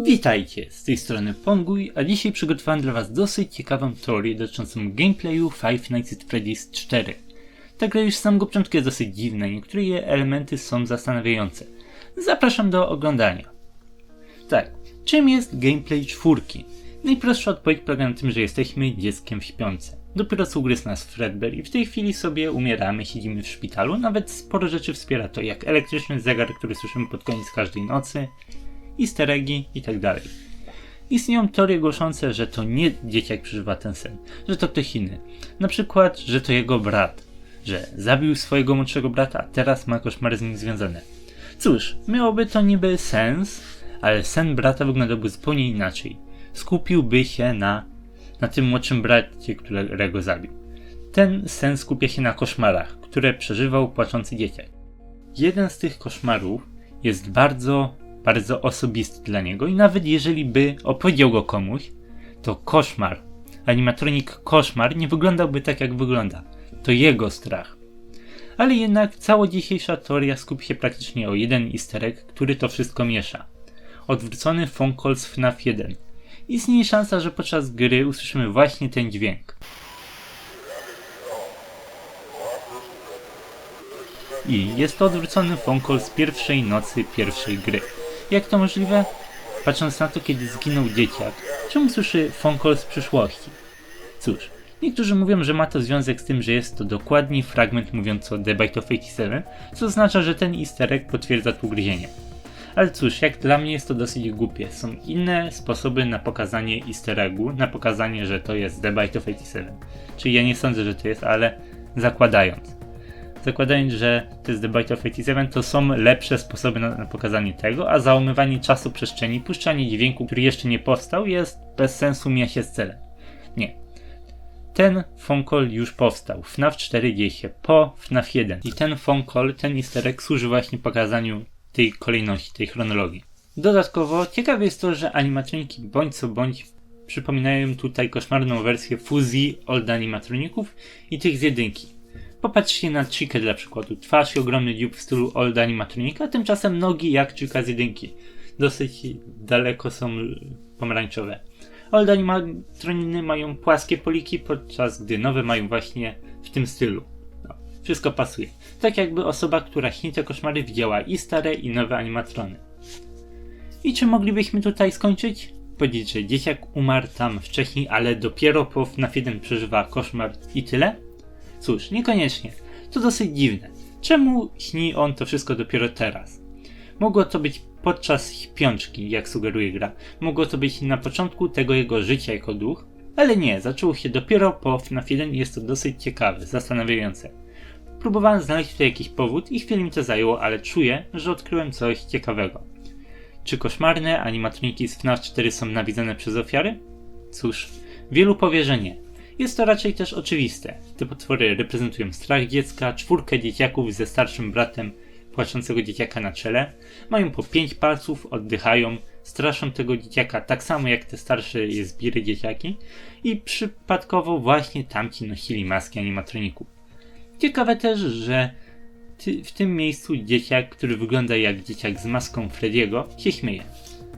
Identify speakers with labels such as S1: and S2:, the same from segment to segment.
S1: Witajcie, z tej strony Ponguj, a dzisiaj przygotowałem dla was dosyć ciekawą teorię dotyczącą gameplayu Five Nights at Freddy's 4. Ta gra już z samego początku jest dosyć dziwna, niektóre jej elementy są zastanawiające. Zapraszam do oglądania. Tak, czym jest gameplay 4? Najprostsza odpowiedź polega na tym, że jesteśmy dzieckiem śpiące. Dopiero co ugryzł nas Fredbear i w tej chwili sobie umieramy, siedzimy w szpitalu, nawet sporo rzeczy wspiera to, jak elektryczny zegar, który słyszymy pod koniec każdej nocy, easter eggi itd. Istnieją teorie głoszące, że to nie dzieciak przeżywa ten sen, że to ktoś inny. Na przykład, że to jego brat, że zabił swojego młodszego brata, a teraz ma koszmary z nim związane. Cóż, miałoby to niby sens, ale sen brata wyglądałby zupełnie inaczej. Skupiłby się na tym młodszym bracie, którego zabił. Ten sen skupia się na koszmarach, które przeżywał płaczący dzieciak. Jeden z tych koszmarów jest bardzo osobisty dla niego i nawet jeżeli by opowiedział go komuś, to koszmar, animatronik koszmar nie wyglądałby tak jak wygląda. To jego strach. Ale jednak cała dzisiejsza teoria skupi się praktycznie o jeden easter egg, który to wszystko miesza. Odwrócony phone call z FNAF 1. Istnieje szansa, że podczas gry usłyszymy właśnie ten dźwięk. I jest to odwrócony phone call z pierwszej nocy pierwszej gry. Jak to możliwe? Patrząc na to, kiedy zginął dzieciak, czemu słyszy phone call z przyszłości? Cóż, niektórzy mówią, że ma to związek z tym, że jest to dokładnie fragment mówiący o The Bite of 87, co oznacza, że ten easter egg potwierdza to ugryzienie. Ale cóż, jak dla mnie jest to dosyć głupie. Są inne sposoby na pokazanie easter eggu, na pokazanie, że to jest The Bite of 87. Czyli ja nie sądzę, że to jest, ale zakładając, że to jest The Bite of 87, to są lepsze sposoby na pokazanie tego, a załamywanie czasu przestrzeni, puszczanie dźwięku, który jeszcze nie powstał, jest bez sensu, mija się z celem. Nie. Ten phone call już powstał. FNAF 4 dzieje się po FNAF 1. I ten phone call, ten easter egg służy właśnie pokazaniu tej kolejności, tej chronologii. Dodatkowo ciekawe jest to, że animatroniki bądź co bądź przypominają tutaj koszmarną wersję fuzji old animatroników i tych z jedynki. Popatrzcie na Chikę dla przykładu. Twarz i ogromny dziób w stylu old animatronika, a tymczasem nogi jak Chica z jedynki. Dosyć daleko są pomarańczowe. Old animatroniny mają płaskie poliki, podczas gdy nowe mają właśnie w tym stylu. No, wszystko pasuje. Tak jakby osoba, która śni te koszmary, widziała i stare, i nowe animatrony. I czy moglibyśmy tutaj skończyć? Powiedzieć, że dzieciak umarł tam wcześniej, ale dopiero po FNAF 1 przeżywa koszmar i tyle? Cóż, niekoniecznie. To dosyć dziwne. Czemu śni on to wszystko dopiero teraz? Mogło to być podczas śpiączki, jak sugeruje gra. Mogło to być na początku tego jego życia jako duch, ale nie, zaczęło się dopiero po FNAF 1 i jest to dosyć ciekawe, zastanawiające. Próbowałem znaleźć tutaj jakiś powód i chwilę mi to zajęło, ale czuję, że odkryłem coś ciekawego. Czy koszmarne animatroniki z FNAF 4 są nawiedzone przez ofiary? Cóż, wielu powie, że nie. Jest to raczej też oczywiste. Te potwory reprezentują strach dziecka, 4 dzieciaków ze starszym bratem płaczącego dzieciaka na czele, mają po 5 palców, oddychają, straszą tego dzieciaka tak samo jak te starsze zbiry dzieciaki i przypadkowo właśnie tamci nosili maski animatroników. Ciekawe też, że w tym miejscu dzieciak, który wygląda jak dzieciak z maską Frediego, się śmieje.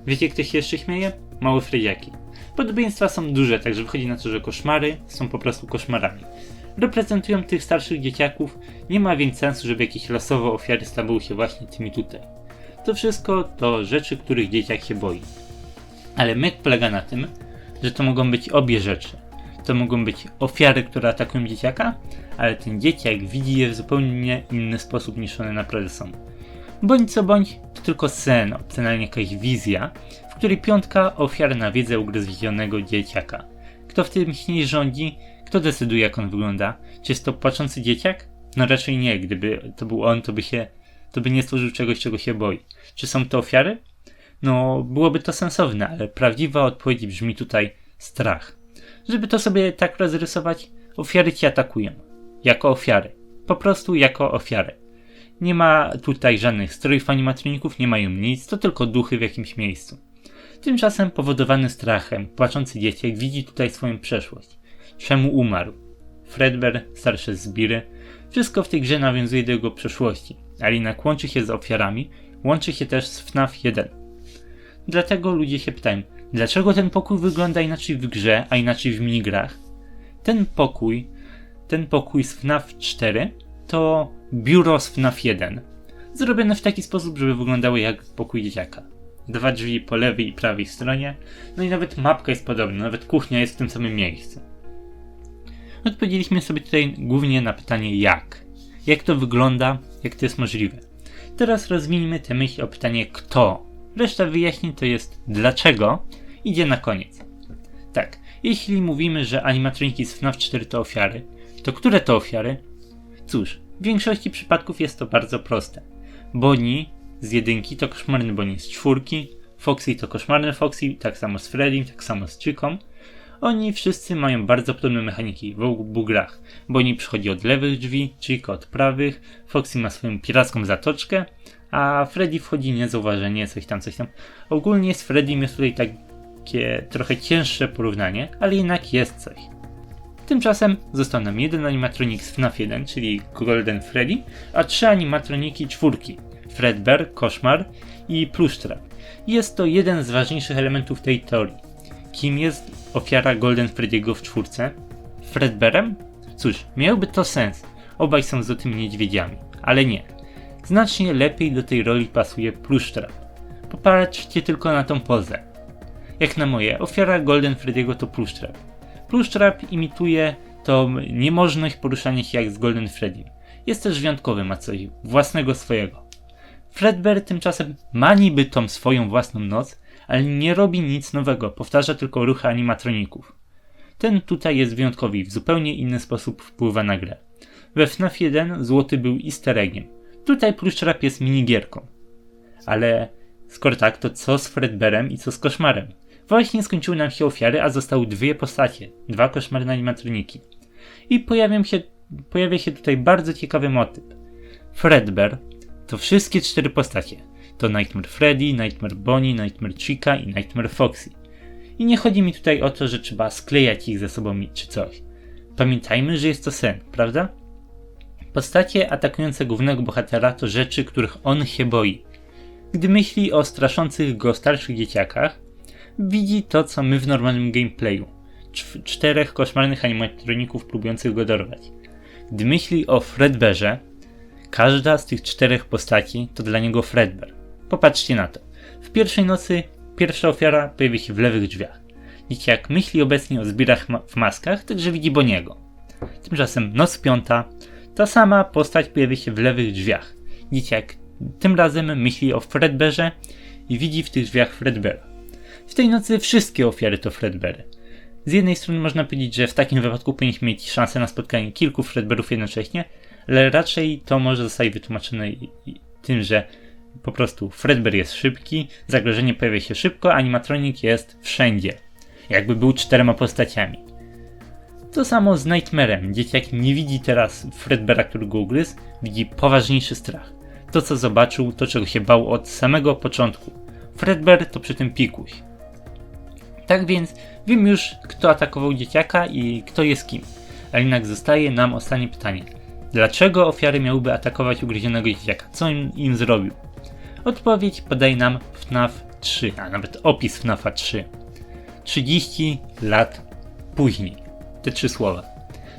S1: Wiecie, kto się jeszcze śmieje? Małe Fredziaki. Podobieństwa są duże, także wychodzi na to, że koszmary są po prostu koszmarami. Reprezentują tych starszych dzieciaków, nie ma więc sensu, żeby jakieś losowe ofiary stawały się właśnie tymi tutaj. To wszystko to rzeczy, których dzieciak się boi. Ale myk polega na tym, że to mogą być obie rzeczy. To mogą być ofiary, które atakują dzieciaka, ale ten dzieciak widzi je w zupełnie inny sposób niż one naprawdę są. Bądź co bądź, to tylko sen, opcjonalnie jakaś wizja, w której 5 ofiar nawiedza ugryzionego dzieciaka. Kto w tym śnie rządzi? Kto decyduje, jak on wygląda? Czy jest to płaczący dzieciak? No raczej nie, gdyby to był on, to by nie stworzył czegoś, czego się boi. Czy są to ofiary? No, byłoby to sensowne, ale prawdziwa odpowiedź brzmi tutaj strach. Żeby to sobie tak rozrysować, ofiary cię atakują. Jako ofiary. Po prostu jako ofiary. Nie ma tutaj żadnych strojów animatroników, nie mają nic, to tylko duchy w jakimś miejscu. Tymczasem powodowany strachem, płaczący dzieciak widzi tutaj swoją przeszłość. Czemu umarł? Fredbear, starsze zbiry, wszystko w tej grze nawiązuje do jego przeszłości. ale jednak łączy się z ofiarami, łączy się też z FNAF 1. Dlatego ludzie się pytają, dlaczego ten pokój wygląda inaczej w grze, a inaczej w minigrach? Ten pokój z FNAF 4 to biuro z FNAF 1. Zrobione w taki sposób, żeby wyglądało jak pokój dzieciaka. 2 drzwi po lewej i prawej stronie, no i nawet mapka jest podobna, nawet kuchnia jest w tym samym miejscu. Odpowiedzieliśmy sobie tutaj głównie na pytanie jak. Jak to wygląda, jak to jest możliwe. Teraz rozwiniemy tę myśl o pytanie kto. Reszta wyjaśnień to jest dlaczego idzie na koniec. Tak, jeśli mówimy, że animatroniki z FNAF 4 to ofiary, to które to ofiary? Cóż, w większości przypadków jest to bardzo proste. Bonnie z 1 to koszmarny Bonnie z 4, Foxy to koszmarny Foxy, tak samo z Freddym, tak samo z Chiką. Oni wszyscy mają bardzo podobne mechaniki w obu grach. Bonnie przychodzi od lewych drzwi, Chica od prawych, Foxy ma swoją piracką zatoczkę, a Freddy wchodzi niezauważenie, coś tam. Ogólnie z Freddym jest tutaj takie trochę cięższe porównanie, ale jednak jest coś. Tymczasem został nam jeden animatronik z FNAF 1, czyli Golden Freddy, a 3 animatroniki czwórki, Fredbear, Koszmar i Plusztrap. Jest to jeden z ważniejszych elementów tej teorii. Kim jest ofiara Golden Freddy'ego w czwórce? Fredbearem? Cóż, miałby to sens. Obaj są złotymi niedźwiedziami, ale nie. Znacznie lepiej do tej roli pasuje Plusztrap. Popatrzcie tylko na tą pozę. Jak na moje, ofiara Golden Freddy'ego to Plusztrap. Plusztrap imituje tą niemożność poruszania się jak z Golden Freddym. Jest też wyjątkowy, ma coś własnego swojego. Fredbear tymczasem ma niby tą swoją własną noc, ale nie robi nic nowego, powtarza tylko ruchy animatroników. Ten tutaj jest wyjątkowy i w zupełnie inny sposób wpływa na grę. We FNAF 1 złoty był easter eggiem. Tutaj Plusztrap jest minigierką. Ale skoro tak, to co z Fredbearem i co z Koszmarem? Właśnie skończyły nam się ofiary, a zostały 2 postacie, 2 koszmarne animatroniki. I pojawia się tutaj bardzo ciekawy motyw. Fredbear to wszystkie 4 postacie. To Nightmare Freddy, Nightmare Bonnie, Nightmare Chica i Nightmare Foxy. I nie chodzi mi tutaj o to, że trzeba sklejać ich ze sobą czy coś. Pamiętajmy, że jest to sen, prawda? Postacie atakujące głównego bohatera to rzeczy, których on się boi. Gdy myśli o straszących go starszych dzieciakach, widzi to, co my w normalnym gameplayu. 4 koszmarnych animatroników próbujących go dorwać. Gdy myśli o Fredbearze, każda z tych 4 postaci to dla niego Fredbear. Popatrzcie na to. W pierwszej nocy pierwsza ofiara pojawi się w lewych drzwiach. Dzieciak myśli obecnie o zbirach w maskach, także widzi Bonniego. Tymczasem noc piąta, ta sama postać pojawi się w lewych drzwiach. Dzieciak tym razem myśli o Fredbearze i widzi w tych drzwiach Fredbeara. W tej nocy wszystkie ofiary to Fredbeary. Z jednej strony można powiedzieć, że w takim wypadku powinniśmy mieć szansę na spotkanie kilku Fredbearów jednocześnie, ale raczej to może zostać wytłumaczone tym, że po prostu Fredbear jest szybki, zagrożenie pojawia się szybko, a animatronik jest wszędzie. Jakby był 4 postaciami. To samo z Nightmarem. Dzieciak nie widzi teraz Fredbeara, który go ugryzł, widzi poważniejszy strach. To co zobaczył, to czego się bał od samego początku. Fredbear to przy tym pikuś. Tak więc wiem już, kto atakował dzieciaka i kto jest kim. Ale jednak zostaje nam ostatnie pytanie. Dlaczego ofiary miałyby atakować ugryzionego dzieciaka? Co im zrobił? Odpowiedź podaje nam FNAF 3, a nawet opis FNAFa 3. 30 lat później. Te 3 słowa.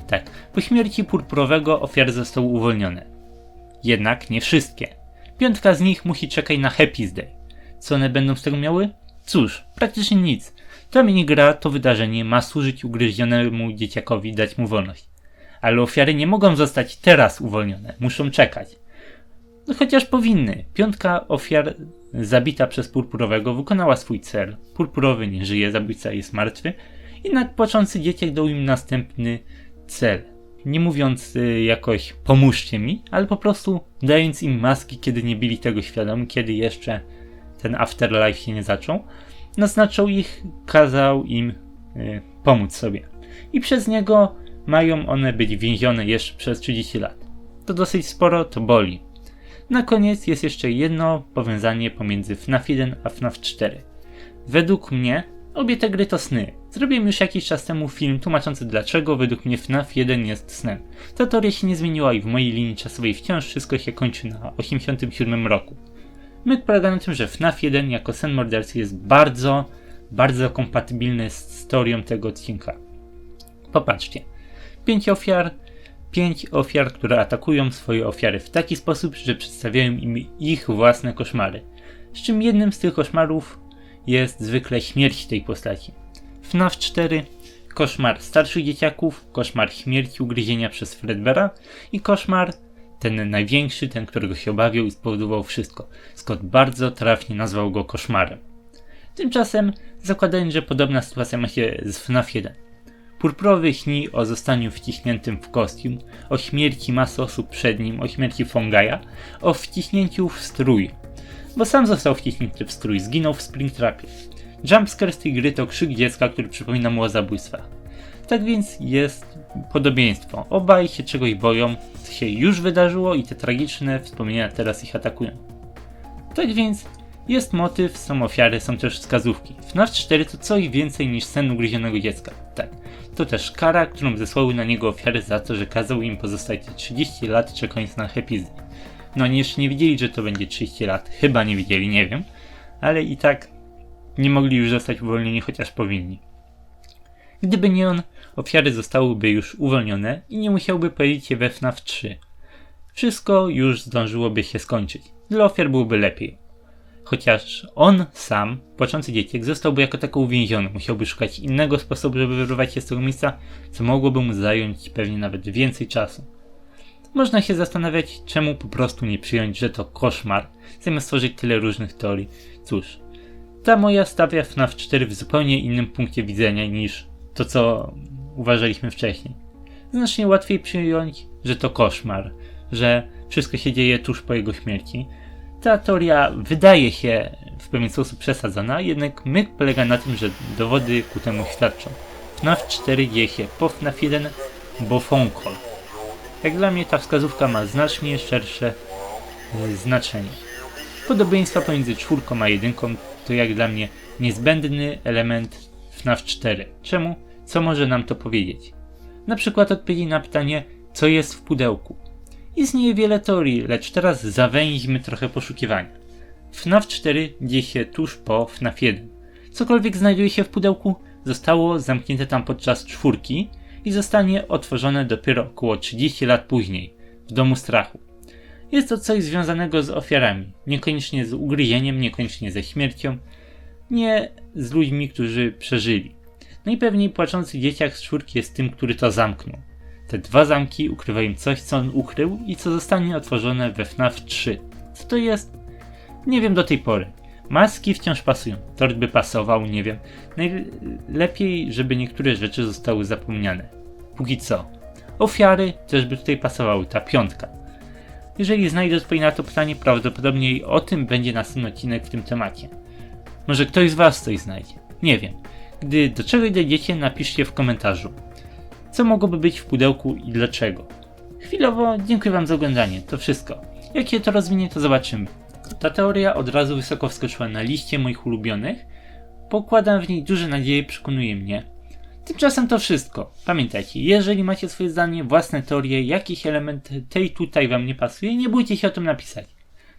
S1: Tak, po śmierci purpurowego ofiary zostały uwolnione. Jednak nie wszystkie. 5 z nich musi czekać na Happy's Day. Co one będą z tego miały? Cóż, praktycznie nic. Ta minigra, to wydarzenie ma służyć ugryzionemu dzieciakowi, dać mu wolność. Ale ofiary nie mogą zostać teraz uwolnione, muszą czekać. No chociaż powinny. 5 ofiar zabita przez purpurowego wykonała swój cel. Purpurowy nie żyje, zabójca jest martwy. Jednak płaczący dzieciak dał im następny cel. Nie mówiąc jakoś pomóżcie mi, ale po prostu dając im maski, kiedy nie byli tego świadomi, kiedy jeszcze ten afterlife się nie zaczął. Naznaczał ich, kazał im pomóc sobie. I przez niego mają one być więzione jeszcze przez 30 lat. To dosyć sporo, to boli. Na koniec jest jeszcze jedno powiązanie pomiędzy FNAF 1 a FNAF 4. Według mnie Obie te gry to sny. Zrobiłem już jakiś czas temu film tłumaczący, dlaczego według mnie FNAF 1 jest snem. Ta teoria się nie zmieniła i w mojej linii czasowej wciąż wszystko się kończy na 87 roku. Myk polega na tym, że FNAF 1 jako sen mordercy jest bardzo, bardzo kompatybilny z teorią tego odcinka. Popatrzcie. 5 ofiar, które atakują swoje ofiary w taki sposób, że przedstawiają im ich własne koszmary. Z czym jednym z tych koszmarów jest zwykle śmierć tej postaci. FNAF 4, koszmar starszych dzieciaków, koszmar śmierci ugryzienia przez Fredbeara i koszmar, ten największy, ten którego się obawiał i spowodował wszystko. Scott bardzo trafnie nazwał go koszmarem. Tymczasem, zakładając, że podobna sytuacja ma się z FNAF 1. Purpurowy śni o zostaniu wciśniętym w kostium, o śmierci masy osób przed nim, o śmierci Fongaja, o wciśnięciu w strój. Bo sam został wciśnięty w strój, zginął w Springtrapie. Jumpscare z tej gry to krzyk dziecka, który przypomina mu o zabójstwach. Tak więc jest podobieństwo. Obaj się czegoś boją, co się już wydarzyło i te tragiczne wspomnienia teraz ich atakują. Tak więc jest motyw, są ofiary, są też wskazówki. FNAF 4 to coś więcej niż sen ugryzionego dziecka. Tak, to też kara, którą zesłały na niego ofiary za to, że kazał im pozostać 30 lat czekając na happy end. No oni jeszcze nie wiedzieli, że to będzie 30 lat. Chyba nie wiedzieli, nie wiem. Ale i tak nie mogli już zostać uwolnieni, chociaż powinni. Gdyby nie on, ofiary zostałyby już uwolnione i nie musiałby pojawić się we FNAF 3. Wszystko już zdążyłoby się skończyć. Dla ofiar byłoby lepiej. Chociaż on sam, płaczący dzieciak, zostałby jako tako uwięziony. Musiałby szukać innego sposobu, żeby wyrwać się z tego miejsca, co mogłoby mu zająć pewnie nawet więcej czasu. Można się zastanawiać, czemu po prostu nie przyjąć, że to koszmar, zamiast stworzyć tyle różnych teorii. Cóż, ta moja stawia FNAF 4 w zupełnie innym punkcie widzenia niż to, co uważaliśmy wcześniej. Znacznie łatwiej przyjąć, że to koszmar, że wszystko się dzieje tuż po jego śmierci. Ta teoria wydaje się w pewien sposób przesadzona, jednak myk polega na tym, że dowody ku temu świadczą. FNAF 4 dzieje się po FNAF 1, bo phone call. Jak dla mnie ta wskazówka ma znacznie szersze znaczenie. Podobieństwa pomiędzy 4 a 1 to jak dla mnie niezbędny element FNAF 4. Czemu? Co może nam to powiedzieć? Na przykład odpowiedzi na pytanie, co jest w pudełku. Istnieje wiele teorii, lecz teraz zawęźmy trochę poszukiwania. FNAF 4 dzieje się tuż po FNAF 1. Cokolwiek znajduje się w pudełku, zostało zamknięte tam podczas 4 i zostanie otworzone dopiero około 30 lat później, w domu strachu. Jest to coś związanego z ofiarami, niekoniecznie z ugryzieniem, niekoniecznie ze śmiercią, nie z ludźmi, którzy przeżyli. Najpewniej płaczący dzieciak z 4 jest tym, który to zamknął. Te dwa zamki ukrywają coś, co on ukrył i co zostanie otworzone we FNAF 3. Co to jest? Nie wiem do tej pory. Maski wciąż pasują. Tort by pasował, nie wiem. Najlepiej, żeby niektóre rzeczy zostały zapomniane. Póki co. Ofiary też by tutaj pasowały, ta 5. Jeżeli znajdę odpowiedź na to pytanie, prawdopodobnie o tym będzie następny odcinek w tym temacie. Może ktoś z was coś znajdzie. Nie wiem. Gdy do czegoś dojdziecie, napiszcie w komentarzu. Co mogłoby być w pudełku i dlaczego. Chwilowo dziękuję wam za oglądanie, to wszystko. Jak się to rozwinie, to zobaczymy. Ta teoria od razu wysoko wskoczyła na liście moich ulubionych. Pokładam w niej duże nadzieje, przekonuje mnie. Tymczasem to wszystko. Pamiętajcie, jeżeli macie swoje zdanie, własne teorie, jakiś element tej tutaj wam nie pasuje, nie bójcie się o tym napisać.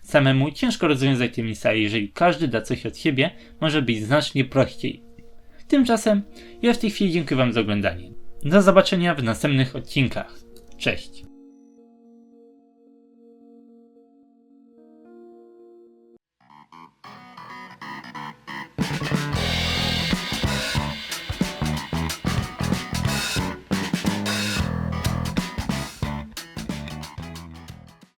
S1: Samemu ciężko rozwiązać te miejsca, jeżeli każdy da coś od siebie, może być znacznie prościej. Tymczasem ja w tej chwili dziękuję wam za oglądanie. Do zobaczenia w następnych odcinkach. Cześć!